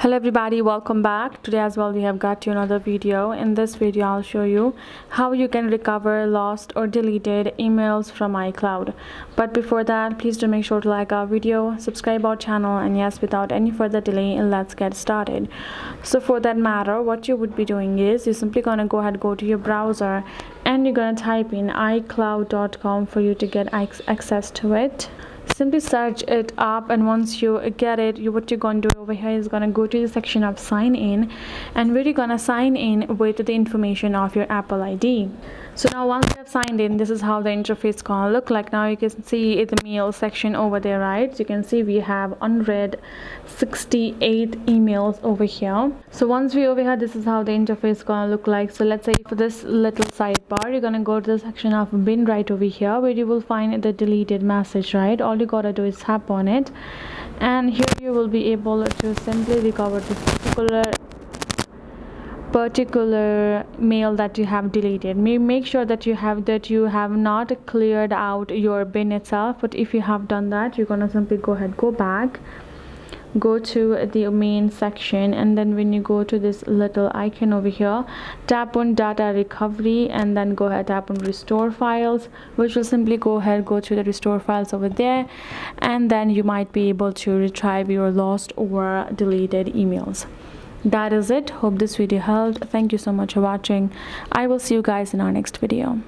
Hello everybody, welcome back. Today as well we have got you another video. In this video I'll show you how you can recover lost or deleted emails from iCloud. But before that, please do make sure to like our video, subscribe our channel, and yes, without any further delay, let's get started. So for that matter, what you would be doing is you're simply gonna go to your browser and you're gonna type in iCloud.com for you to get access to it. Simply search it up, and once you get it, what you're going to do over here is going to go to the section of sign in, and where you're going to sign in with the information of your Apple ID. So now once you have signed in, this is how the interface is going to look like. Now you can see the mail section over there, right? So you can see we have unread 68 emails over here. So once we over here, this is how the interface is going to look like. So let's say for this little sidebar, you're going to go to the section of bin right over here, where you will find the deleted message, right? All you gotta do is tap on it, and here you will be able to simply recover this particular mail that you have deleted. Make sure that you have not cleared out your bin itself, but if you have done that, you're gonna simply go back, go to the main section, and then when you go to this little icon over here, tap on data recovery, and then go ahead tap on restore files, which will simply go to the restore files over there, and then you might be able to retrieve your lost or deleted emails. That is it. Hope this video helped. Thank you so much for watching. I will see you guys in our next video.